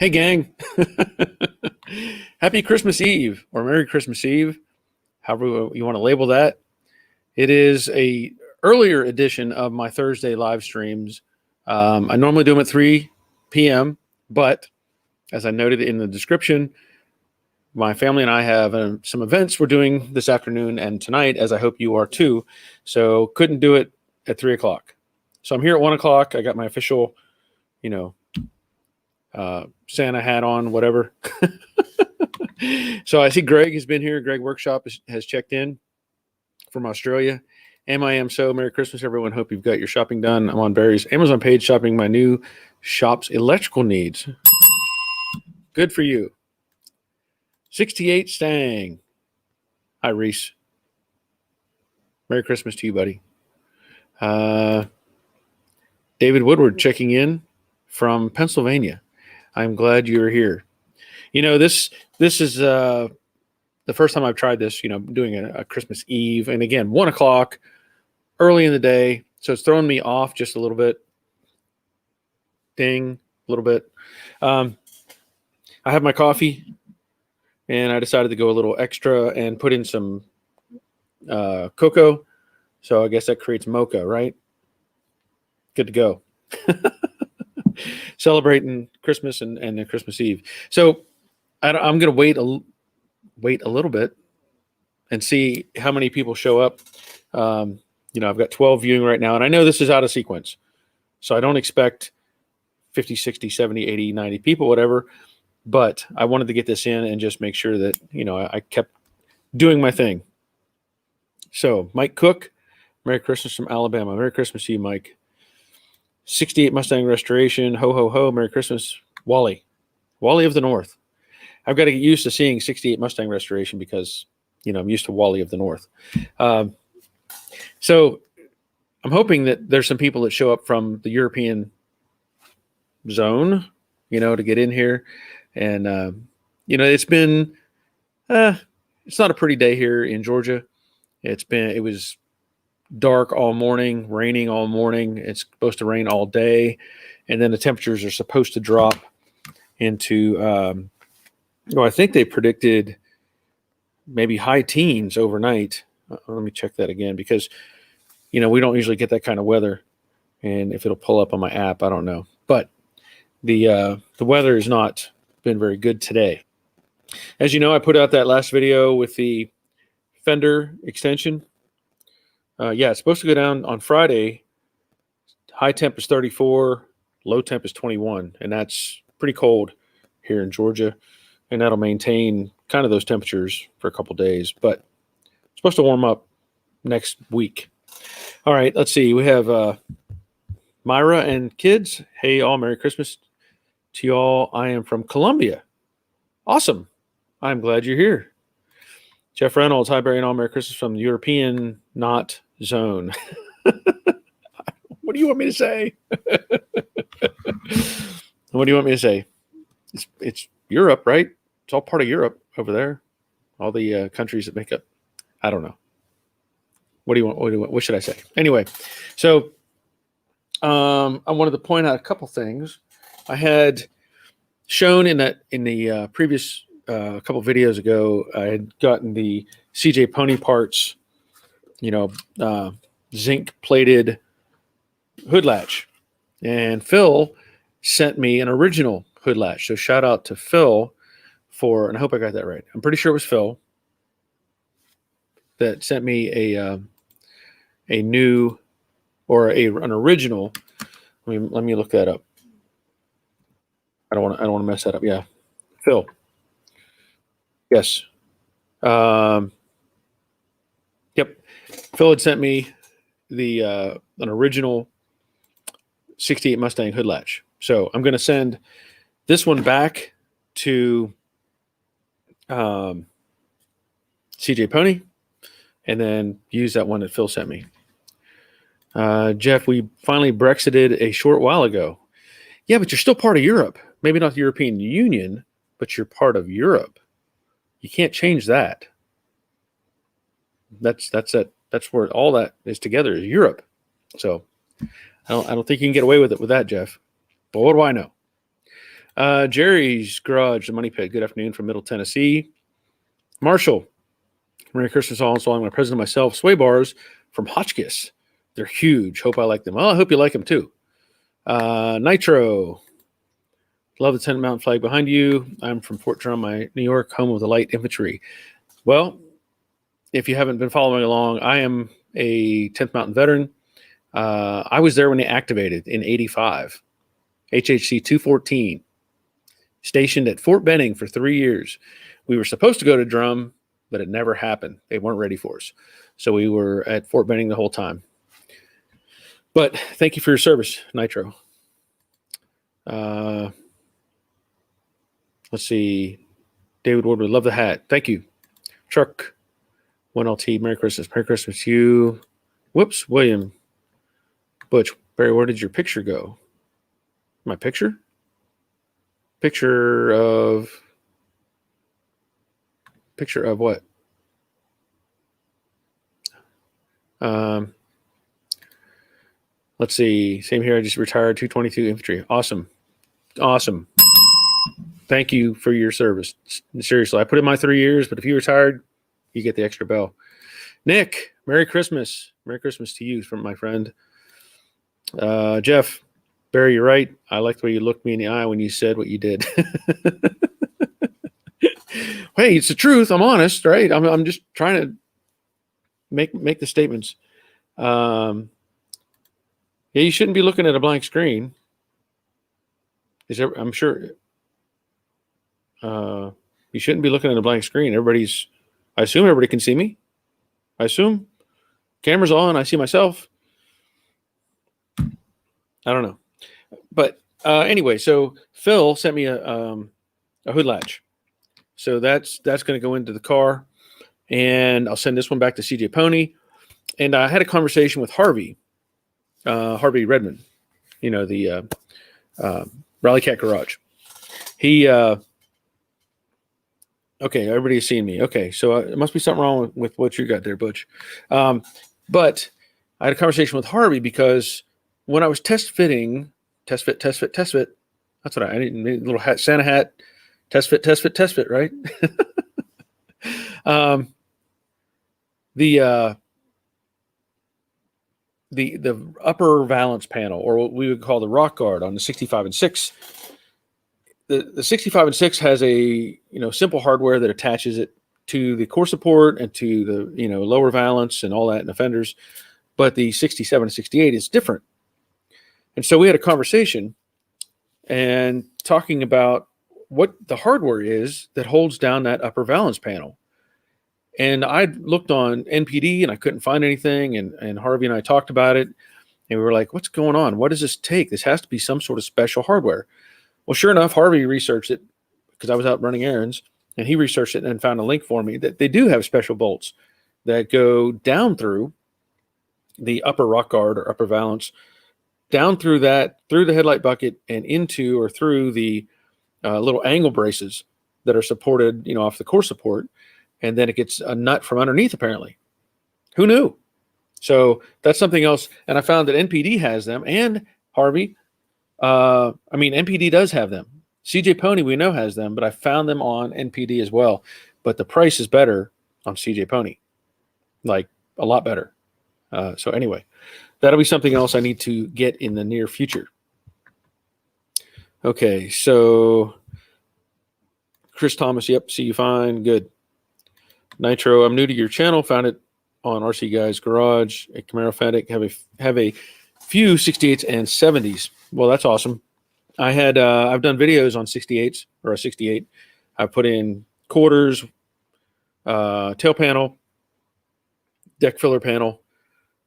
Hey, gang. Happy Christmas Eve or Merry Christmas Eve, however you want to label that. It is a earlier edition of my Thursday live streams. I normally do them at 3 p.m., but as I noted in the description, my family and I have some events we're doing this afternoon and tonight, as I hope you are too. So couldn't do it at 3 o'clock. So I'm here at 1 o'clock. I got my official, Santa hat on, whatever. So I see Greg has been here. Greg Workshop has checked in from Australia. Am Merry Christmas, everyone. Hope you've got your shopping done. I'm on Barry's Amazon page shopping my new shop's electrical needs. Good for you. 68 Stang. Hi, Reese. Merry Christmas to you, buddy. David Woodward checking in from Pennsylvania. I'm glad you're here. This is the first time I've tried this, doing a Christmas Eve. And again, 1 o'clock, early in the day. So it's throwing me off just a little bit. Ding, a little bit. I have my coffee, and I decided to go a little extra and put in some cocoa. So I guess that creates mocha, right? Good to go. Celebrating Christmas and Christmas Eve. So I'm going to wait a little bit and see how many people show up. I've got 12 viewing right now, and I know this is out of sequence. So I don't expect 50, 60, 70, 80, 90 people, whatever. But I wanted to get this in and just make sure that, I kept doing my thing. So Mike Cook, Merry Christmas from Alabama. Merry Christmas to you, Mike. 68 Mustang Restoration. Ho, ho, ho. Merry Christmas. Wally of the North. I've got to get used to seeing 68 Mustang Restoration because, I'm used to Wally of the North. So I'm hoping that there's some people that show up from the European zone, to get in here. And, it's been, it's not a pretty day here in Georgia. It was dark all morning, raining all morning. It's supposed to rain all day. And then the temperatures are supposed to drop into, I think they predicted maybe high teens overnight. Let me check that again because, we don't usually get that kind of weather. And if it'll pull up on my app, I don't know. But the weather has not been very good today. As you know, I put out that last video with the fender extension. It's supposed to go down on Friday. High temp is 34, low temp is 21, and that's pretty cold here in Georgia. And that'll maintain kind of those temperatures for a couple days, but it's supposed to warm up next week. All right, let's see. We have Myra and kids. Hey, all, Merry Christmas to you all. I am from Colombia. Awesome. I'm glad you're here. Jeff Reynolds, hi, Barry and all, Merry Christmas from the European not zone. What do you want me to say? What do you want me to say? It's Europe, right? It's all part of Europe over there. All the countries that make up. I don't know. What do you want? What should I say? Anyway, so I wanted to point out a couple things. I had shown in the previous couple videos ago, I had gotten the CJ Pony Parts, zinc plated hood latch, and Phil sent me an original hood latch. So shout out to Phil and I hope I got that right. I'm pretty sure it was Phil that sent me a new or an original. Let me look that up. I don't want to mess that up. Yeah, Phil. Yes. Yep. Phil had sent me an original 68 Mustang hood latch. So I'm going to send this one back to CJ Pony and then use that one that Phil sent me. Jeff, we finally Brexited a short while ago. Yeah, but you're still part of Europe. Maybe not the European Union, but you're part of Europe. You can't change that. That's it. That's where all that is together is Europe. So I don't think you can get away with it with that, Jeff. But what do I know? Jerry's Garage, the Money Pit. Good afternoon from Middle Tennessee. Marshall, Merry Christmas all installing my president myself. Sway bars from Hotchkiss. They're huge. Hope I like them. Well, I hope you like them too. Nitro. Love the 10 Mountain flag behind you. I'm from Fort Drum, New York, home of the light infantry. Well, if you haven't been following along, I am a 10th Mountain veteran. I was there when they activated in 85. HHC 214. Stationed at Fort Benning for 3 years. We were supposed to go to Drum, but it never happened. They weren't ready for us. So we were at Fort Benning the whole time. But thank you for your service, Nitro. Let's see. David Woodward, love the hat. Thank you. Truck 1LT, Merry Christmas. Merry Christmas to you. Whoops, William. Butch, Barry, where did your picture go? My picture? Picture of what? Let's see. Same here. I just retired 222 infantry. Awesome. Thank you for your service. Seriously, I put in my 3 years, but if you retired, you get the extra bell. Nick, Merry Christmas. Merry Christmas to you from my friend. Jeff, Barry, you're right. I like the way you looked me in the eye when you said what you did. Hey, it's the truth. I'm honest, right? I'm just trying to make the statements. Yeah, you shouldn't be looking at a blank screen. I'm sure you shouldn't be looking at a blank screen. I assume everybody can see me. I assume camera's on. I see myself. I don't know. But anyway, so Phil sent me a hood latch. So that's going to go into the car, and I'll send this one back to CJ Pony. And I had a conversation with Harvey Redmond, the Rally Cat Garage. He okay, everybody's seeing me. Okay, so it must be something wrong with what you got there, Butch. But I had a conversation with Harvey because when I was test fit. That's what I need. A little hat, Santa hat. Test fit, right? The upper valance panel, or what we would call the rock guard on the 65 and 6. The 65 and 6 has a simple hardware that attaches it to the core support and to the lower valance and all that in the fenders, but the 67 and 68 is different. And so we had a conversation and talking about what the hardware is that holds down that upper valance panel. And I looked on NPD and I couldn't find anything. And Harvey and I talked about it. And we were like, what's going on? What does this take? This has to be some sort of special hardware. Well, sure enough, Harvey researched it because I was out running errands. And he researched it and found a link for me that they do have special bolts that go down through the upper rock guard or upper valance, down through the headlight bucket and into or through the little angle braces that are supported, off the core support. And then it gets a nut from underneath, apparently. Who knew? So that's something else. And I found that NPD has them, and Harvey, NPD does have them. CJ Pony, we know, has them, but I found them on NPD as well. But the price is better on CJ Pony, like a lot better. So anyway, that'll be something else I need to get in the near future. Okay, so Chris Thomas, yep, see you fine, good. Nitro, I'm new to your channel, found it on RC Guys Garage at Camaro Fanatic, have a few 68s and 70s. Well, that's awesome. I've done videos on 68s or a 68. I put in quarters, tail panel, deck filler panel.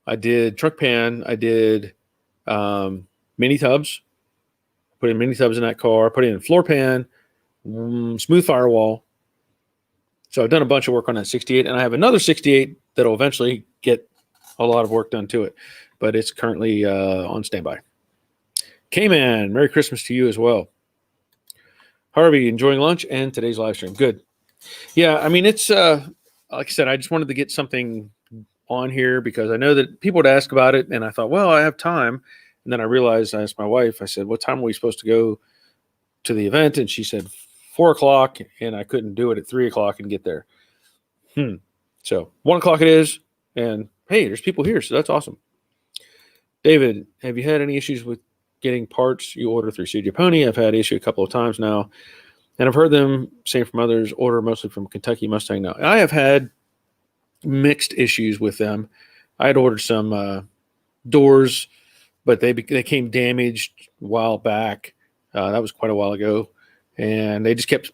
I did truck pan. I did mini tubs. Put in mini tubs in that car. Put in floor pan, smooth firewall. So I've done a bunch of work on that 68, and I have another 68 that'll eventually get a lot of work done to it, but it's currently on standby. K-Man, Merry Christmas to you as well. Harvey, enjoying lunch and today's live stream. Good. Yeah, it's like I said, I just wanted to get something on here because I know that people would ask about it, and I thought, well, I have time. And then I realized, I asked my wife, I said, what time are we supposed to go to the event, and she said 4 o'clock, and I couldn't do it at 3 o'clock and get there. So 1 o'clock it is, and hey, there's people here, so that's awesome. David, have you had any issues with getting parts you order through CJ Pony? I've had issue a couple of times now, and I've heard them saying from others, order mostly from Kentucky Mustang now. I have had mixed issues with them. I had ordered some doors, but they came damaged a while back. That was quite a while ago, and they just kept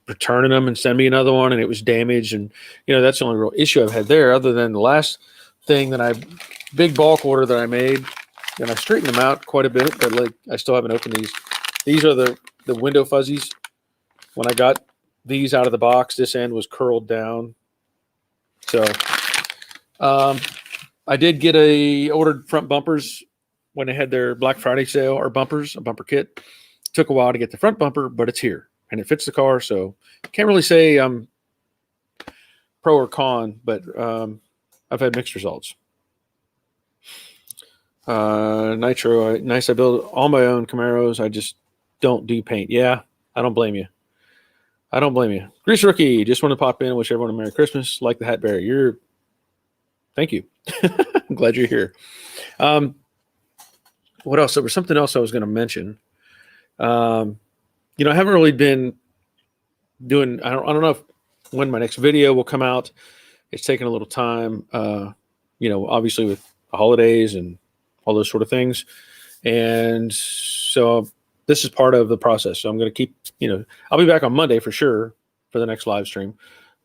returning them and send me another one, and it was damaged. And that's the only real issue I've had there, other than the last thing that big bulk order that I made, and I straightened them out quite a bit, but like I still haven't opened these. These are the window fuzzies. When I got these out of the box, this end was curled down. So I did get ordered front bumpers when they had their Black Friday sale, or bumpers, a bumper kit. Took a while to get the front bumper, but it's here and it fits the car. So can't really say I'm pro or con, but I've had mixed results. Nitro, nice. I build all my own Camaros. I just don't do paint. Yeah, I don't blame you. Grease Rookie, just want to pop in, wish everyone a Merry Christmas. Like the Hat Bear. Thank you. I'm glad you're here. What else? There was something else I was going to mention. I haven't really been doing, I don't know when my next video will come out. It's taken a little time, obviously with the holidays and all those sort of things. And so this is part of the process. So I'm going to keep, I'll be back on Monday for sure for the next live stream.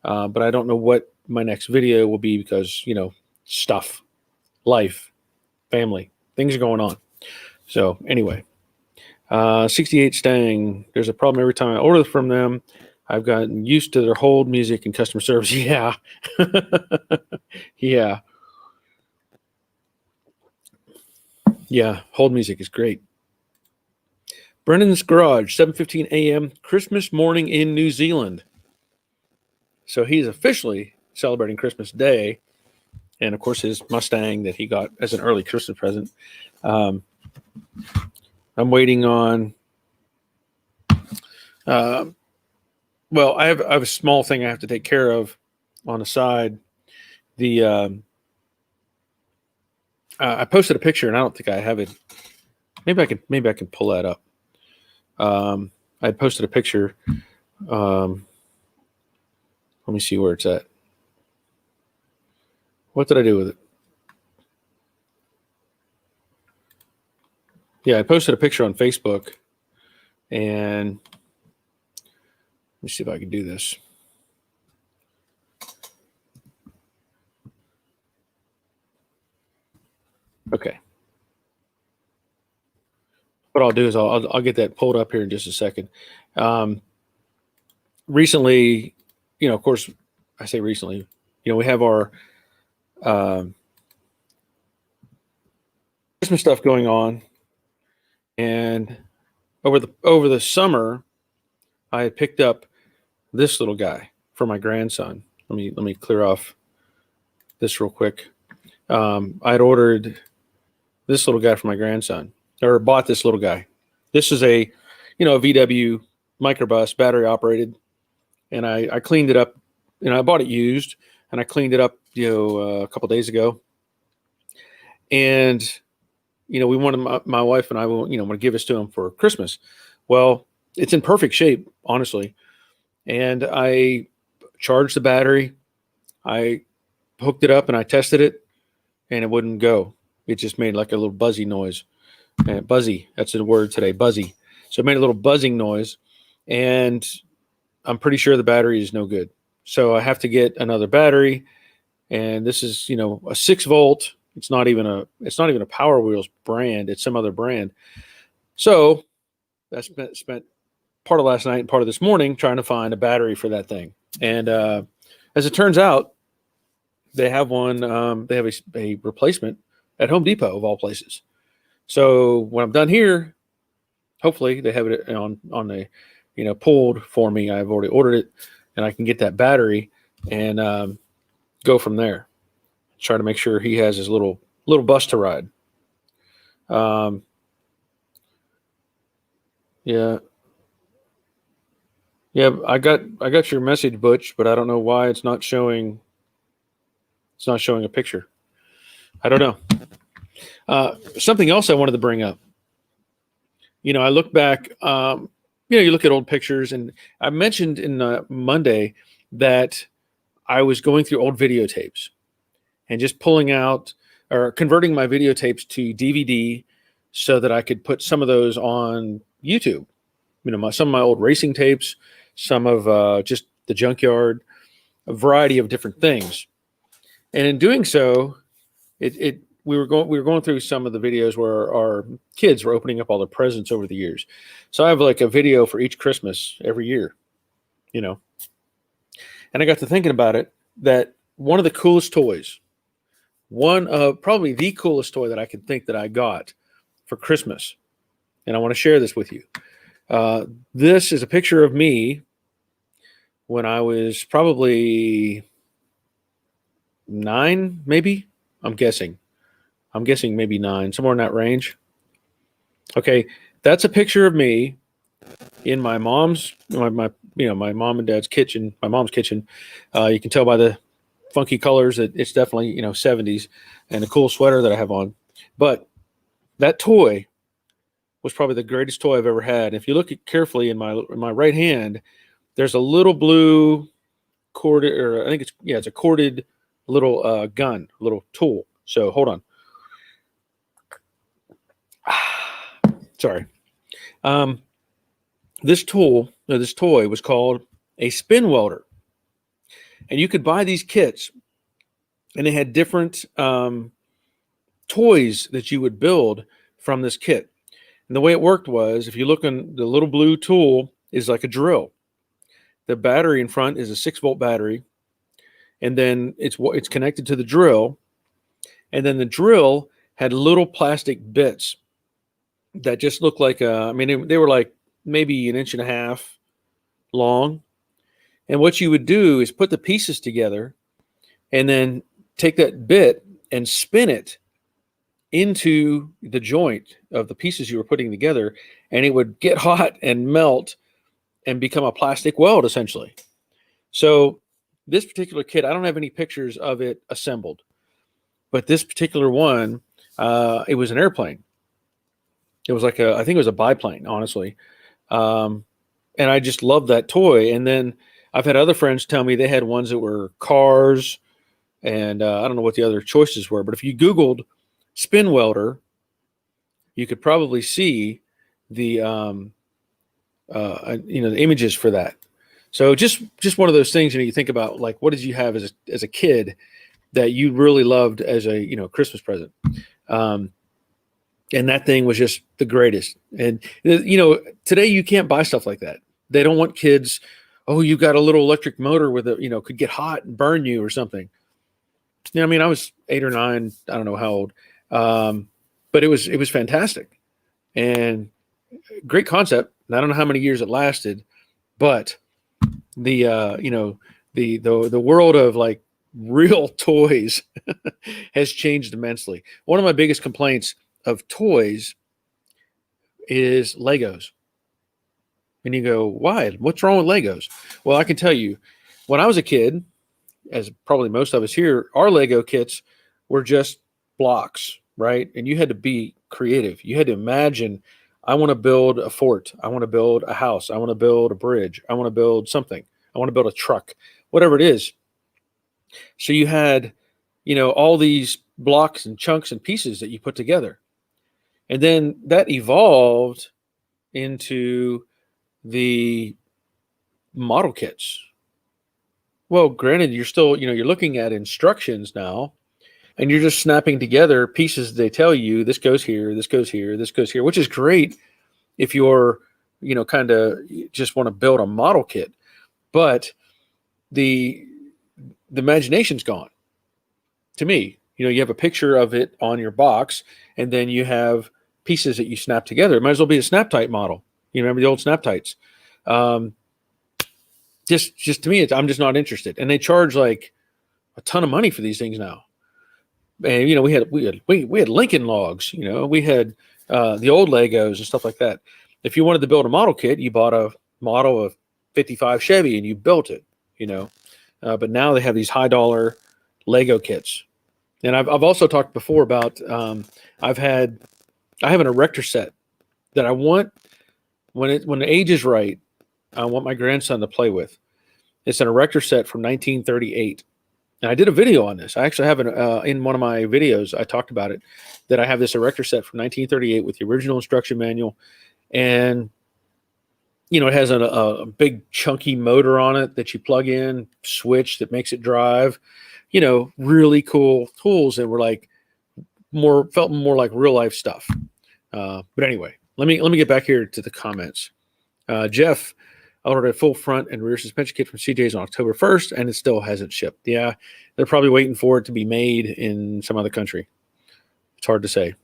But I don't know what my next video will be because, stuff, life, family, things are going on. So anyway, 68 Stang, there's a problem every time I order from them. I've gotten used to their hold music and customer service. Yeah. Yeah. Yeah. Hold music is great. Brennan's Garage, 7:15 a.m. Christmas morning in New Zealand. So he's officially celebrating Christmas Day. And of course, his Mustang that he got as an early Christmas present. I'm waiting on. Well, I have a small thing I have to take care of on the side. I posted a picture, and I don't think I have it. Maybe I can pull that up. I posted a picture. Let me see where it's at. What did I do with it? Yeah, I posted a picture on Facebook, and let me see if I can do this. Okay. What I'll do is I'll get that pulled up here in just a second. Recently, of course, I say recently, we have our Christmas stuff going on, and over the summer, I had picked up this little guy for my grandson. Let me clear off this real quick. I had ordered this little guy for my grandson, or bought this little guy. This is a VW microbus, battery operated, and I cleaned it up. I bought it used, and I cleaned it up a couple days ago. And we wanted my wife and I want to give this to him for Christmas. Well, it's in perfect shape, honestly. And I charged the battery. I hooked it up and I tested it, and it wouldn't go. It just made like a little buzzy noise. Buzzy, that's the word today, buzzy. So it made a little buzzing noise, and I'm pretty sure the battery is no good. So I have to get another battery, and this is a 6 volt. It's not even a Power Wheels brand. It's some other brand. So I spent part of last night and part of this morning trying to find a battery for that thing. And as it turns out, they have one. They have a replacement at Home Depot of all places. So when I'm done here, hopefully they have it on the pulled for me. I've already ordered it, and I can get that battery and go from there. Try to make sure he has his little bus to ride. Yeah. Yeah, I got your message, Butch, but I don't know why it's not showing. It's not showing a picture. I don't know. Something else I wanted to bring up. I look back. You look at old pictures, and I mentioned in Monday that I was going through old videotapes and just pulling out or converting my videotapes to DVD so that I could put some of those on YouTube. Some of my old racing tapes, some of just the junkyard, a variety of different things. And in doing so, it we were going through some of the videos where our kids were opening up all their presents over the years. So I have like a video for each Christmas every year, you know. And I got to thinking about it that one of the coolest toys, one of probably the coolest toy that I could think that I got for Christmas, and I want to share this with you. This is a picture of me when I was probably 9, maybe. I'm guessing. I'm guessing maybe 9, somewhere in that range. Okay, that's a picture of me in my mom's my mom and dad's kitchen, my mom's kitchen. You can tell by the funky colors that it's definitely 70s, and the cool sweater that I have on. But that toy was probably the greatest toy I've ever had. If you look at carefully in my right hand, there's a little blue corded, or I think it's a corded little gun, little tool. So hold on. Sorry. Um, this toy was called a spin welder, and you could buy these kits, and they had different toys that you would build from this kit. And the way it worked was, if you look on the little blue tool, is like a drill. The battery in front is a 6-volt battery, and then it's connected to the drill, and then the drill had little plastic bits that just looked like they were like maybe an inch and a half long. And what you would do is put the pieces together and then take that bit and spin it into the joint of the pieces you were putting together, and it would get hot and melt and become a plastic weld essentially. So this particular kit, I don't have any pictures of it assembled, but this particular one, it was an airplane. It was like I think it was a biplane, honestly. And I just loved that toy. And then I've had other friends tell me they had ones that were cars, and I don't know what the other choices were, but if you Googled spin welder, you could probably see the the images for that. So just one of those things, you think about, like, what did you have as a kid that you really loved as a Christmas present. And that thing was just the greatest. And today you can't buy stuff like that. They don't want kids. Oh, you got a little electric motor with could get hot and burn you or something. I was 8 or 9. I don't know how old, but it was fantastic and great concept. And I don't know how many years it lasted, but the the world of like real toys has changed immensely. One of my biggest complaints of toys is Legos. And you go, why? What's wrong with Legos? Well, I can tell you, when I was a kid, as probably most of us here, our Lego kits were just blocks, right? And you had to be creative. You had to imagine, I want to build a fort. I want to build a house. I want to build a bridge. I want to build something. I want to build a truck, whatever it is. So you had, all these blocks and chunks and pieces that you put together. And then that evolved into the model kits. Well, granted, you're still, you're looking at instructions now, and you're just snapping together pieces. They tell you this goes here, this goes here, this goes here, which is great if you're, kind of just want to build a model kit. But the imagination's gone. To me, you have a picture of it on your box, and then you have pieces that you snap together. It might as well be a Snap-Tite model. You remember the old Snap-Tites? Just to me, I'm just not interested. And they charge like a ton of money for these things now. And we had Lincoln Logs. We had the old Legos and stuff like that. If you wanted to build a model kit, you bought a model of 55 Chevy and you built it, you know. But now they have these high dollar Lego kits. And I've also talked before about I have an erector set that I want when the age is right. I want my grandson to play with. It's an erector set from 1938. And I did a video on this. I actually have in one of my videos, I talked about it, that I have this erector set from 1938 with the original instruction manual. And, you know, it has a big chunky motor on it that you plug in, switch that makes it drive, you know, really cool tools that were like felt more like real life stuff. But anyway, let me get back here to the comments. Jeff, I ordered a full front and rear suspension kit from CJ's on October 1st, and it still hasn't shipped. Yeah, they're probably waiting for it to be made in some other country. It's hard to say.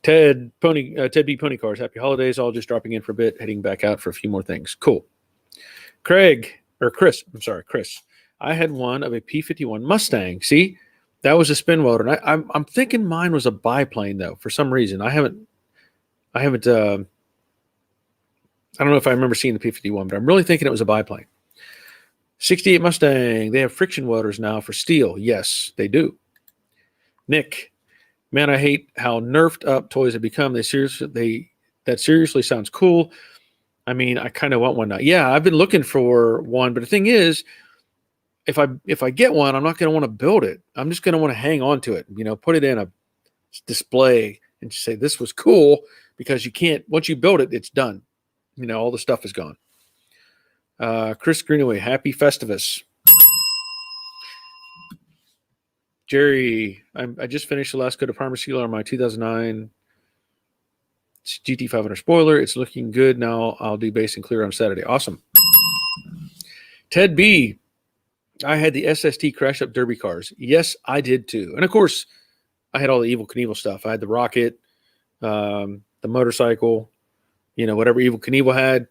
Ted B. Pony Cars, happy holidays. All just dropping in for a bit, heading back out for a few more things. Cool. Chris. I had one of a P-51 Mustang. See, that was a spin welder. And I'm thinking mine was a biplane, though, for some reason. I don't know if I remember seeing the P-51, but I'm really thinking it was a biplane. 68 Mustang. They have friction welders now for steel. Yes, they do. Nick, man, I hate how nerfed up toys have become. That seriously sounds cool. I mean, I kind of want one now. Yeah, I've been looking for one, but the thing is, if I get one, I'm not going to want to build it. I'm just going to want to hang on to it. You know, put it in a display and say this was cool, because you can't. Once you build it, it's done. You know, all the stuff is gone. Chris Greenaway, happy Festivus. Jerry, I just finished the last coat of primer sealer on my 2009 GT500 spoiler. It's looking good now. I'll do base and clear on Saturday. Awesome. Ted B, I had the SST crash up derby cars. Yes, I did too. And of course, I had all the Evel Knievel stuff. I had the rocket, the motorcycle, you know, whatever Evel Knievel had,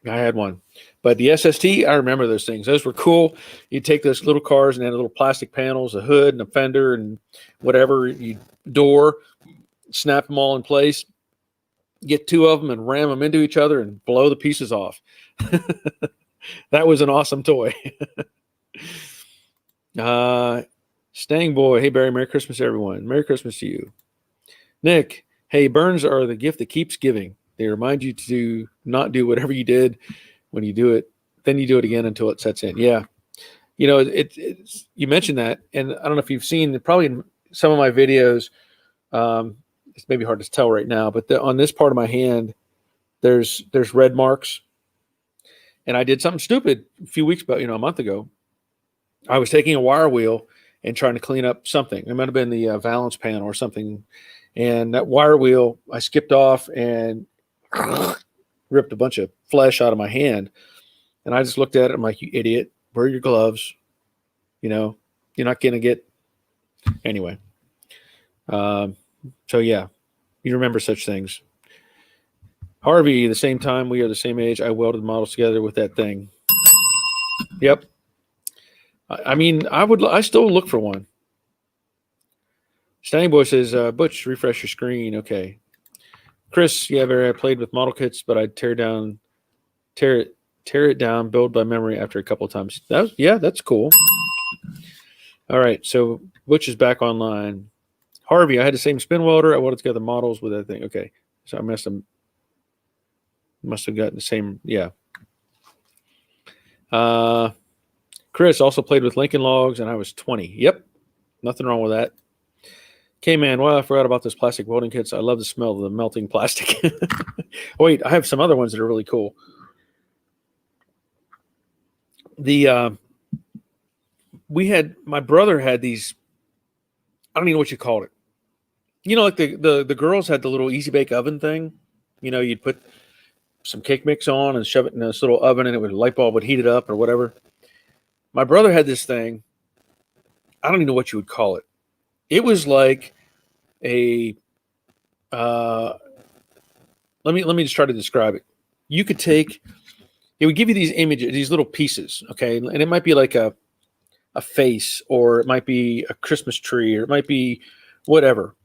I had one. But the SST, I remember those things. Those were cool. You'd take those little cars and had little plastic panels, a hood and a fender and whatever, you door, snap them all in place, get two of them and ram them into each other and blow the pieces off. That was an awesome toy. Stang Boy, hey Barry, Merry Christmas everyone. Merry Christmas to you. Nick, hey, burns are the gift that keeps giving. They remind you to not do whatever you did when you do it. Then you do it again until it sets in. Yeah. You know, it's you mentioned that, and I don't know if you've seen probably in some of my videos. It's maybe hard to tell right now, but on this part of my hand, there's red marks. And I did something stupid a few weeks ago, a month ago. I was taking a wire wheel and trying to clean up something. It might have been the valance panel or something. And that wire wheel, I skipped off and ripped a bunch of flesh out of my hand. And I just looked at it. I'm like, you idiot, wear your gloves. You're not going to get anyway. So yeah, you remember such things. Harvey, the same time, we are the same age. I welded models together with that thing. Yep. I mean, I still look for one. Standing Boy says, Butch, refresh your screen. Okay. Chris, yeah, I played with model kits, but I'd tear it down, build by memory after a couple of times. That's cool. All right. So Butch is back online. Harvey, I had the same spin welder. I welded together models with that thing. Okay. So I must have gotten the same. Yeah. Chris also played with Lincoln Logs, and I was 20. Yep. Nothing wrong with that. Okay, man. Well, I forgot about those plastic welding kits. I love the smell of the melting plastic. Wait, I have some other ones that are really cool. My brother had these, I don't even know what you called it. Like the girls had the little easy bake oven thing. You'd put some cake mix on and shove it in this little oven, and a light bulb would heat it up or whatever. My brother had this thing. I don't even know what you would call it. It was like a let me just try to describe it. You could it would give you these images, these little pieces, okay? And it might be like a face, or it might be a Christmas tree, or it might be whatever.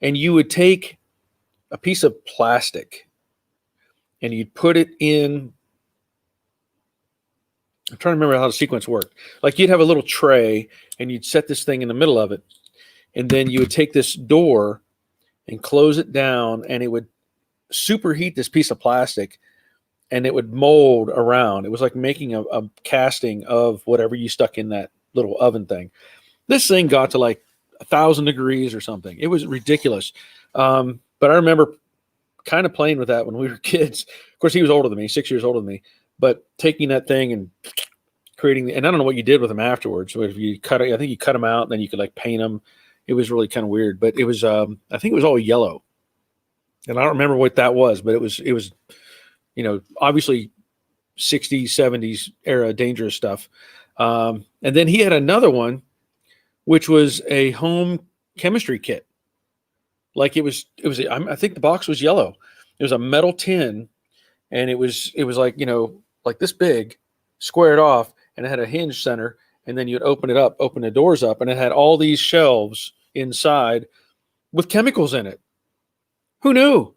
And you would take a piece of plastic and you'd put it in I'm trying to remember how the sequence worked. Like you'd have a little tray and you'd set this thing in the middle of it. And then you would take this door and close it down, and it would superheat this piece of plastic, and it would mold around. It was like making a casting of whatever you stuck in that little oven thing. This thing got to like 1,000 degrees or something. It was ridiculous. But I remember kind of playing with that when we were kids. Of course, he was older than me, 6 years older than me, but taking that thing and creating, and I don't know what you did with them afterwards. So if you cut it, I think you cut them out and then you could like paint them. It was really kind of weird, but it was, I think it was all yellow, and I don't remember what that was, but it was, obviously 60s, 70s era dangerous stuff. And then he had another one, which was a home chemistry kit. Like I think the box was yellow. It was a metal tin, and it was like, like this big, squared off, and it had a hinge center, and then you'd open the doors up, and it had all these shelves inside with chemicals in it. Who knew?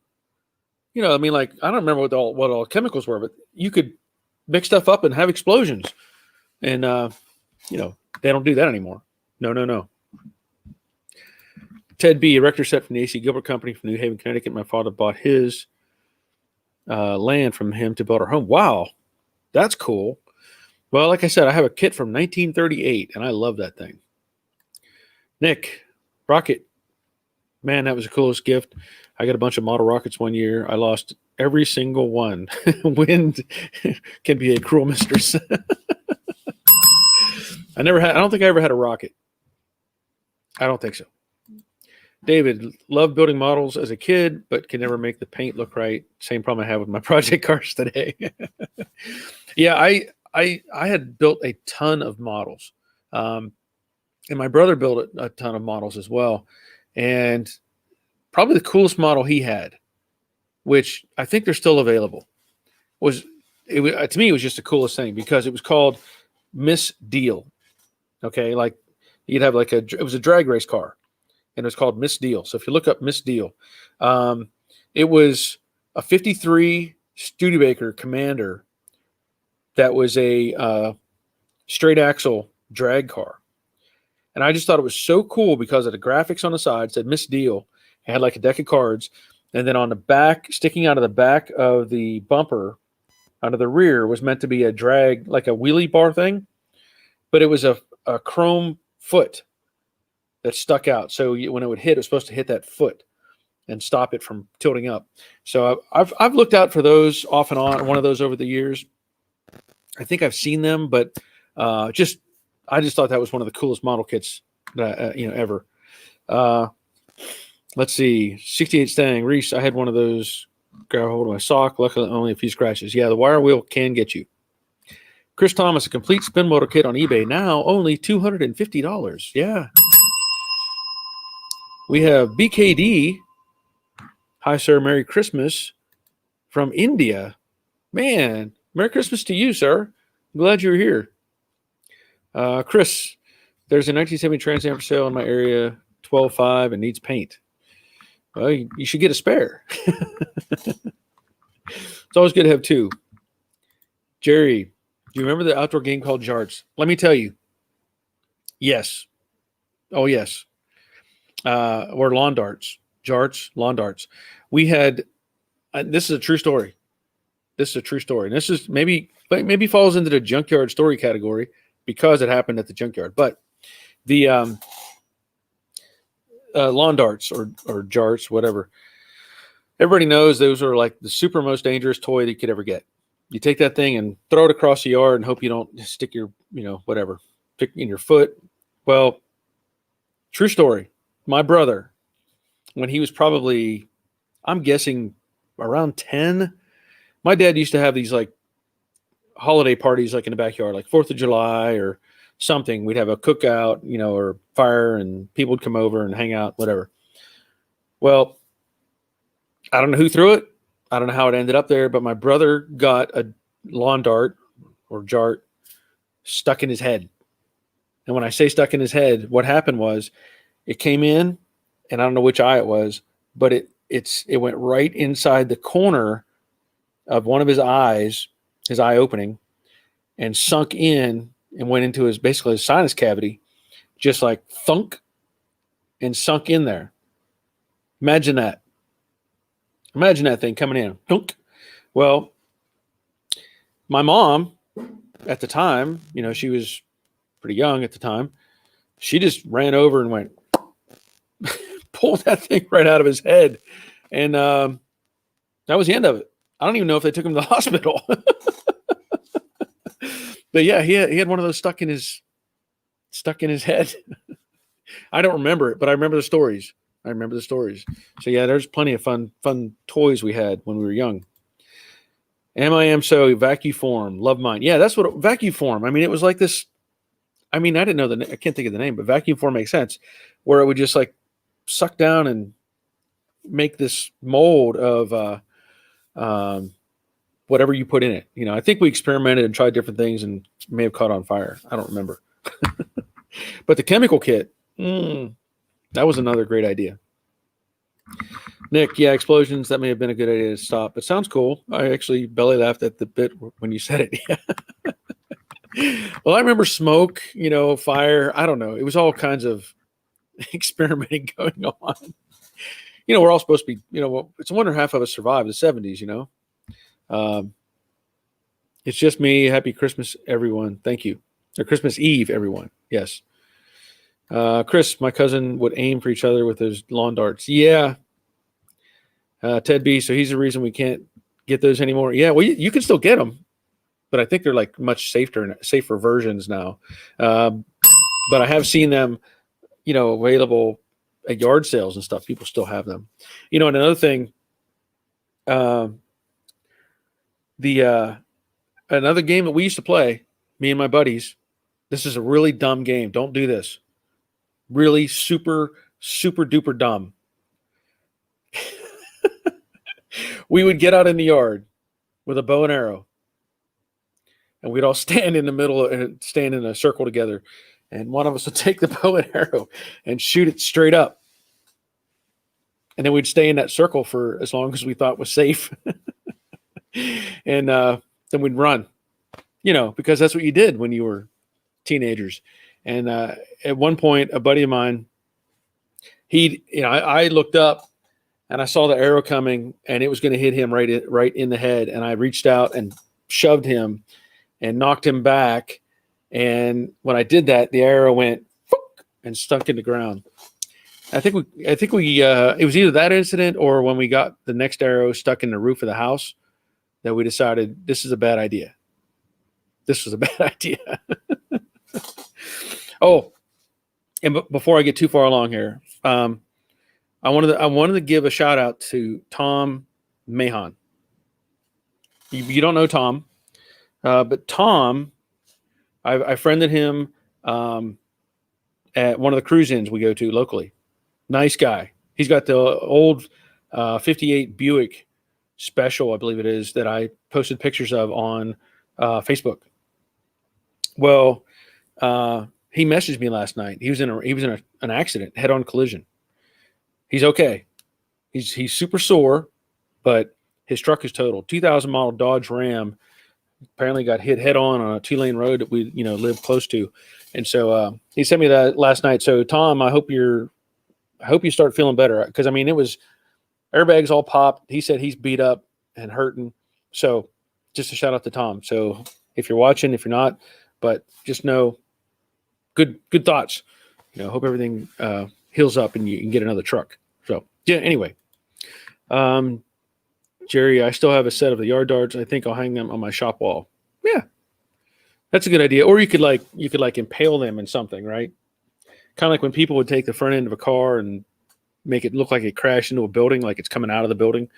Like, I don't remember what all chemicals were, but you could mix stuff up and have explosions. And, they don't do that anymore. No. Ted B., erector set from the A.C. Gilbert Company from New Haven, Connecticut. My father bought his land from him to build our home. Wow, that's cool. Well, like I said, I have a kit from 1938, and I love that thing. Nick, rocket. Man, that was the coolest gift. I got a bunch of model rockets one year. I lost every single one. Wind can be a cruel mistress. I don't think I ever had a rocket. I don't think so. David, loved building models as a kid, but can never make the paint look right. Same problem I have with my project cars today. Yeah, I had built a ton of models. And my brother built a ton of models as well. And probably the coolest model he had, which I think they're still available, to me, it was just the coolest thing because it was called Miss Deal. Okay, like you'd have it was a drag race car, and it was called Miss Deal. So if you look up Miss Deal, it was a 53 Studebaker Commander that was a straight axle drag car. And I just thought it was so cool because of the graphics on the side said Miss Deal. It had like a deck of cards. And then on the back, sticking out of the back of the bumper, out of the rear, was meant to be a drag, like a wheelie bar thing. But it was a chrome foot that stuck out. So when it would hit, it was supposed to hit that foot and stop it from tilting up. So I've looked out for those off and on, one of those over the years. I think I've seen them, but I just thought that was one of the coolest model kits that ever. Let's see, 68 Stang Reese. I had one of those. Grab a hold of my sock. Luckily, only a few scratches. Yeah, the wire wheel can get you. Chris Thomas, a complete spin motor kit on eBay now, only $250. Yeah. We have BKD. Hi, sir. Merry Christmas from India. Man, Merry Christmas to you, sir. I'm glad you're here. Chris, there's a 1970 Trans Am for sale in my area, 12.5, and needs paint. Well, you should get a spare. It's always good to have two. Jerry, do you remember the outdoor game called Jarts? Let me tell you. Yes. Oh, yes. Or lawn darts. Jarts, lawn darts. We had, this is a true story. And this is maybe falls into the junkyard story category because it happened at the junkyard. But the lawn darts or jarts, whatever, everybody knows those are like the super most dangerous toy that you could ever get. You take that thing and throw it across the yard and hope you don't stick your, whatever, pick in your foot. Well, true story. My brother, when he was probably, I'm guessing around 10, my dad used to have these like holiday parties, like in the backyard, like 4th of July or something. We'd have a cookout, or fire, and people would come over and hang out, whatever. Well, I don't know who threw it. I don't know how it ended up there, but my brother got a lawn dart or jart stuck in his head. And when I say stuck in his head, what happened was it came in, and I don't know which eye it was, but it went right inside the corner of one of his eyes, his eye opening, and sunk in and went into basically his sinus cavity, just like thunk, and sunk in there. Imagine that. Imagine that thing coming in. Thunk. Well, my mom at the time, she was pretty young at the time. She just ran over and went, pulled that thing right out of his head. And that was the end of it. I don't even know if they took him to the hospital. But yeah, he had one of those stuck in his head. I don't remember it, but I remember the stories. So yeah, there's plenty of fun toys we had when we were young. So Vacuform, love mine. Yeah, that's what Vacuform. I mean, it was like this. I mean, I didn't know I can't think of the name, but Vacuform makes sense, where it would just like suck down and make this mold of whatever you put in it. I think we experimented and tried different things and may have caught on fire. I don't remember. But the chemical kit, that was another great idea. Nick, yeah, explosions, that may have been a good idea to stop. It sounds cool. I actually belly laughed at the bit when you said it. Well, I remember smoke, fire. I don't know. It was all kinds of experimenting going on. We're all supposed to be, it's a wonder half of us survived the 70s, It's just me. Happy Christmas, everyone. Thank you. Or Christmas Eve, everyone. Yes. Chris, my cousin would aim for each other with those lawn darts. Yeah. Ted B, so he's the reason we can't get those anymore. Yeah, well, you can still get them, but I think they're like much safer versions now. But I have seen them, available at yard sales and stuff. People still have them. And another thing, another game that we used to play, me and my buddies. This is a really dumb game. Don't do this. Really super, super duper dumb. We would get out in the yard with a bow and arrow, and we'd all stand in the middle and stand in a circle together. And one of us would take the bow and arrow and shoot it straight up. And then we'd stay in that circle for as long as we thought was safe. And then we'd run, because that's what you did when you were teenagers. And at one point, a buddy of mine, I looked up and I saw the arrow coming and it was going to hit him right in the head. And I reached out and shoved him and knocked him back. And when I did that, the arrow went and stuck in the ground. I think we it was either that incident or when we got the next arrow stuck in the roof of the house that we decided this is a bad idea. This was a bad idea. Oh, and before I get too far along here, I wanted to give a shout out to Tom Mahon. You don't know Tom, but Tom, I friended him at one of the cruise inns we go to locally. Nice guy. He's got the old 58 Buick Special, I believe it is, that I posted pictures of on Facebook. Well, he messaged me last night. He was in an accident, head-on collision. He's okay. He's super sore, but his truck is totaled. 2000 model Dodge Ram apparently got hit head-on a 2-lane road that we live close to, and so he sent me that last night. So Tom, I hope you start feeling better, because it was airbags all popped. He said he's beat up and hurting. So just a shout out to Tom. So if you're watching, if you're not, but just know, good thoughts. Hope everything heals up and you can get another truck. So yeah. Anyway, Jerry, I still have a set of the yard darts. I think I'll hang them on my shop wall. Yeah, that's a good idea. Or you could impale them in something, right? Kind of like when people would take the front end of a car and make it look like it crashed into a building, like it's coming out of the building.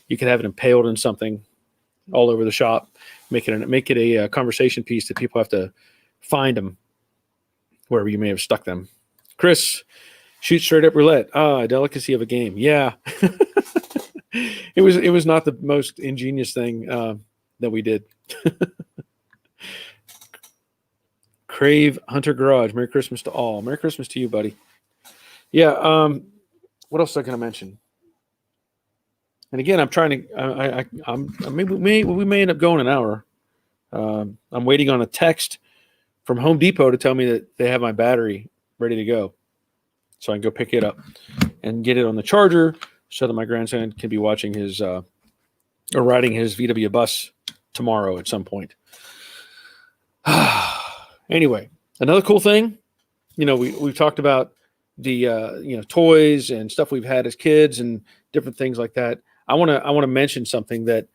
You could have it impaled in something all over the shop. Make it a conversation piece that people have to find them wherever you may have stuck them. Chris, shoot straight up roulette. A delicacy of a game. Yeah. It was not the most ingenious thing that we did. Crave Hunter Garage. Merry Christmas to all. Merry Christmas to you, buddy. Yeah. What else was I going to mention? And again, I'm trying to. Maybe we may end up going an hour. I'm waiting on a text from Home Depot to tell me that they have my battery ready to go, so I can go pick it up and get it on the charger so that my grandson can be watching his or riding his VW bus tomorrow at some point. Anyway, another cool thing, we've talked about the toys and stuff we've had as kids and different things like that. I want to mention something that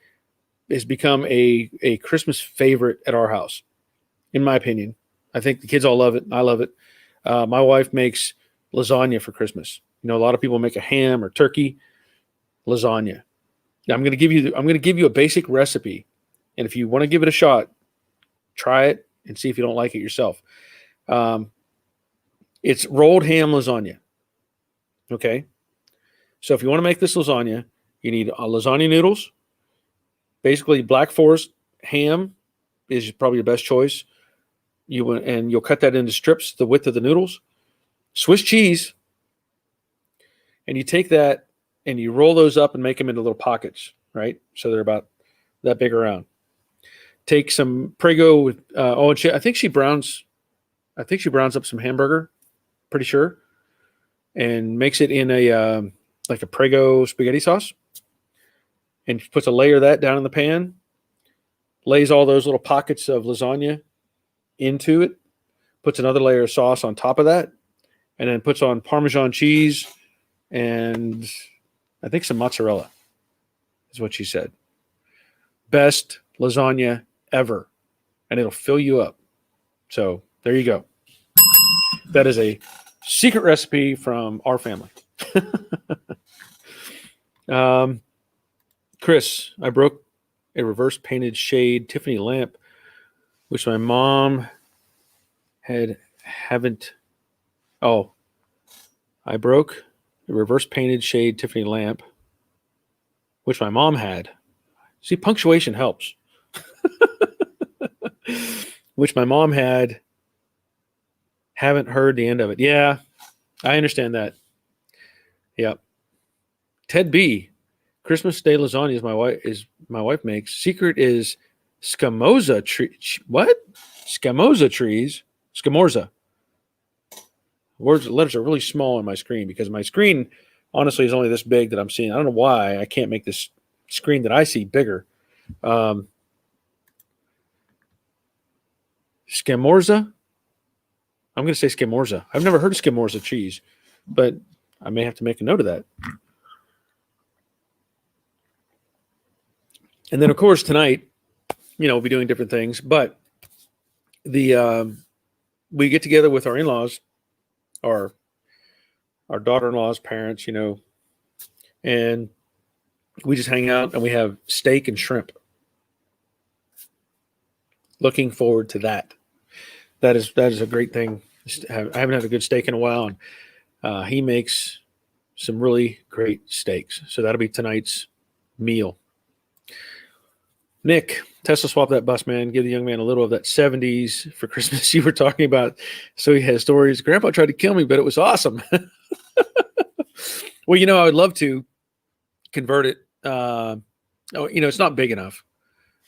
has become a Christmas favorite at our house, in my opinion. I think the kids all love it. I love it. My wife makes lasagna for Christmas. A lot of people make a ham or turkey. Lasagna. I'm going to give you a basic recipe, and if you want to give it a shot, try it and see if you don't like it yourself. It's rolled ham lasagna. Okay, so if you want to make this lasagna, you need lasagna noodles. Basically, Black Forest ham is probably your best choice. You'll cut that into strips the width of the noodles. Swiss cheese, and you take that and you roll those up and make them into little pockets, right? So they're about that big around. Take some Prego with I think she browns up some hamburger, pretty sure, and makes it in a like a Prego spaghetti sauce, and puts a layer of that down in the pan. Lays all those little pockets of lasagna into it, puts another layer of sauce on top of that, and then puts on Parmesan cheese and I think some mozzarella, is what she said. Best lasagna ever, and it'll fill you up. So there you go. That is a secret recipe from our family. Chris, I broke a reverse painted shade Tiffany lamp, which my mom haven't. Oh, I broke a reverse painted shade Tiffany lamp, which my mom had. See, punctuation helps. Which my mom had. Haven't heard the end of it. Yeah, I understand that. Yep. Ted B. Christmas Day lasagna is my wife makes. Secret is scamosa tree. What? Scamosa trees. Scamorza. Letters are really small on my screen because my screen, honestly, is only this big that I'm seeing. I don't know why I can't make this screen that I see bigger. Scamorza. I'm going to say Scamorza. I've never heard of Scamorza cheese, but I may have to make a note of that. And then, of course, tonight, we'll be doing different things. But we get together with our in-laws, our daughter-in-law's parents, and we just hang out and we have steak and shrimp. Looking forward to that. That is a great thing. I haven't had a good steak in a while, and he makes some really great steaks. So that'll be tonight's meal. Nick, Tesla swap that bus, man. Give the young man a little of that 70s for Christmas you were talking about. So he has stories. Grandpa tried to kill me, but it was awesome. Well, I would love to convert it. It's not big enough.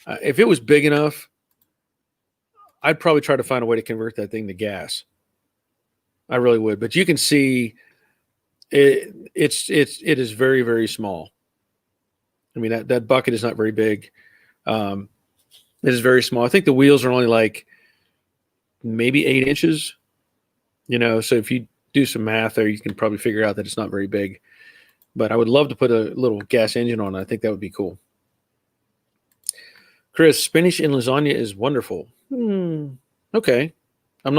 If it was big enough, I'd probably try to find a way to convert that thing to gas. I really would. But you can see it is very, very small. I mean, that bucket is not very big. It is very small. I think the wheels are only like maybe 8 inches, so if you do some math there, you can probably figure out that it's not very big. But I would love to put a little gas engine on it. I think that would be cool. Chris, spinach in lasagna is wonderful. Okay. I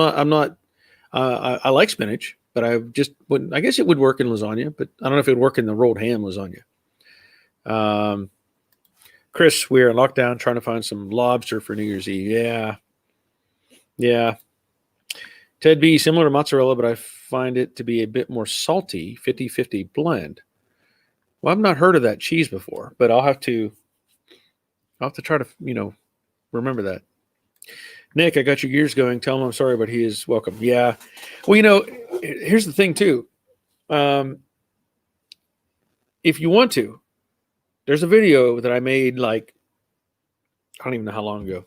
like spinach, but I just wouldn't. I guess it would work in lasagna, but I don't know if it would work in the rolled ham lasagna. Chris, we're in lockdown trying to find some lobster for New Year's Eve. Yeah. Ted B, similar to mozzarella, but I find it to be a bit more salty, 50-50 blend. Well, I've not heard of that cheese before, but I'll have to try to, remember that. Nick, I got your gears going. Tell him I'm sorry, but he is welcome. Yeah. Well, here's the thing too. If you want to, there's a video that I made I don't even know how long ago.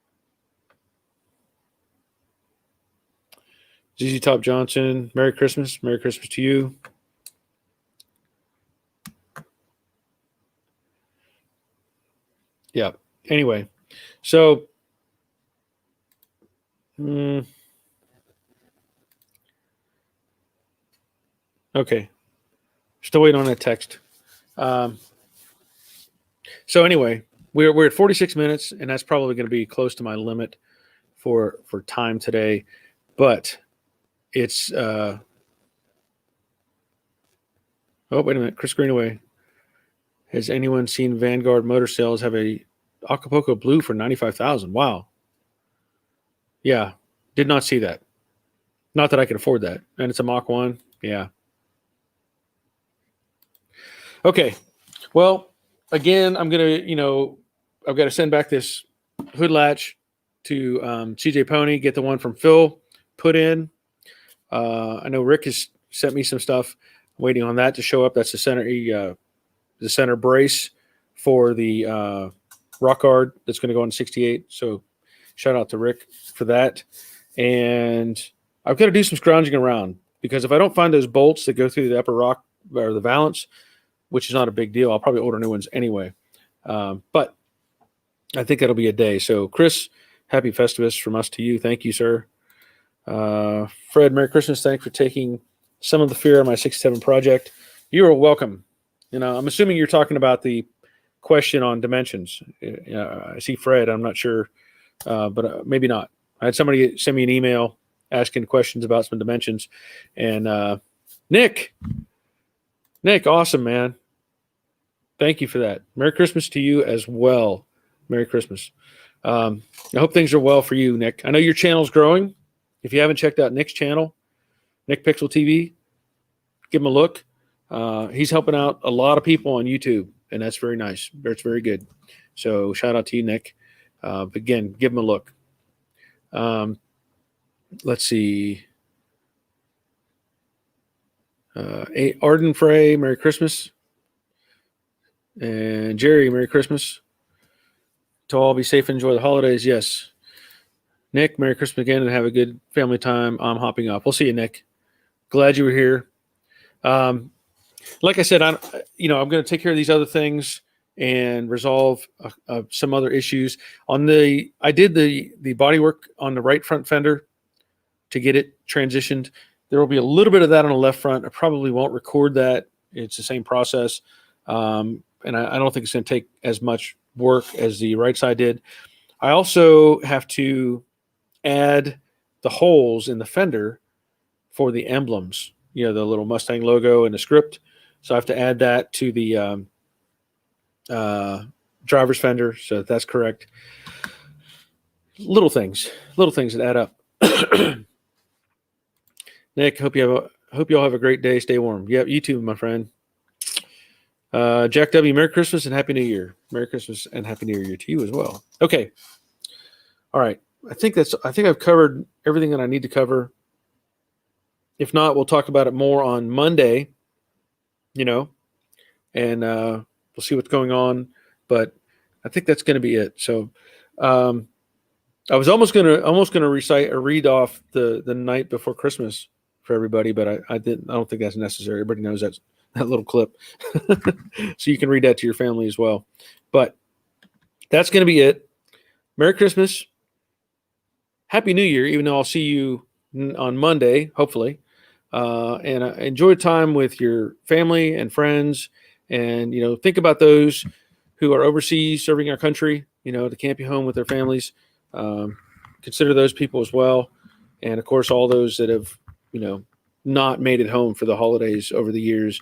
ZZ Top Johnson, Merry Christmas. Merry Christmas to you. Yeah. Anyway, so okay. Still waiting on that text. So anyway, we're at 46 minutes, and that's probably going to be close to my limit for time today. But it's oh, wait a minute, Chris Greenaway. Has anyone seen Vanguard Motor Sales have a Acapulco Blue for 95,000? Wow. Yeah, did not see that. Not that I can afford that, and it's a Mach 1. Yeah. Okay. Well, again, I'm gonna, I've got to send back this hood latch to CJ Pony, get the one from Phil put in. I know Rick has sent me some stuff. I'm waiting on that to show up. That's the center brace for the rock guard that's going to go on 68. So shout out to Rick for that. And I've got to do some scrounging around, because if I don't find those bolts that go through the upper rock or the valance, which is not a big deal, I'll probably order new ones anyway. But I think that'll be a day. So Chris, happy Festivus from us to you. Thank you, sir. Fred, Merry Christmas. Thanks for taking some of the fear of my 67 project. You are welcome. I'm assuming you're talking about the question on dimensions. I see Fred. I'm not sure, but maybe not. I had somebody send me an email asking questions about some dimensions. And Nick, awesome, man. Thank you for that. Merry Christmas to you as well. Merry Christmas. I hope things are well for you, Nick. I know your channel's growing. If you haven't checked out Nick's channel, Nick Pixel TV, give him a look. He's helping out a lot of people on YouTube, and that's very nice. That's very good. So shout out to you, Nick. Again, give him a look. Let's see. Arden Frey, Merry Christmas. And Jerry, Merry Christmas. To all, be safe and enjoy the holidays. Yes. Nick, Merry Christmas again, and have a good family time. I'm hopping off. We'll see you, Nick. Glad you were here. Like I said, I'm going to take care of these other things and resolve some other issues. I did the bodywork on the right front fender to get it transitioned. There will be a little bit of that on the left front. I probably won't record that. It's the same process. And I don't think it's going to take as much work as the right side did. I also have to add the holes in the fender for the emblems, the little Mustang logo and the script. So I have to add that to the driver's fender. So that's correct. Little things that add up. Nick, hope you all have a great day. Stay warm. Yep, you too, my friend. Jack W., Merry Christmas and Happy New Year. Merry Christmas and Happy New Year to you as well. Okay. All right. I think I've covered everything that I need to cover. If not, we'll talk about it more on Monday, and we'll see what's going on. But I think that's going to be it. So I was almost gonna recite or read off the night before Christmas for everybody, but I didn't. I don't think that's necessary. Everybody knows that little clip, so you can read that to your family as well. But that's going to be it. Merry Christmas, Happy New Year. Even though I'll see you on Monday, hopefully, and enjoy time with your family and friends, and think about those who are overseas serving our country. To camp you home with their families. Consider those people as well, and of course all those that have not made it home for the holidays over the years.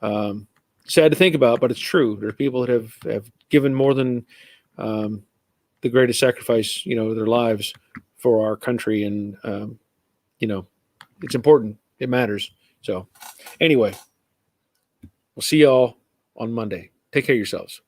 Sad to think about, but it's true. There are people that have given more than the greatest sacrifice, their lives for our country, and it's important. It matters. So anyway, we'll see y'all on Monday. Take care of yourselves.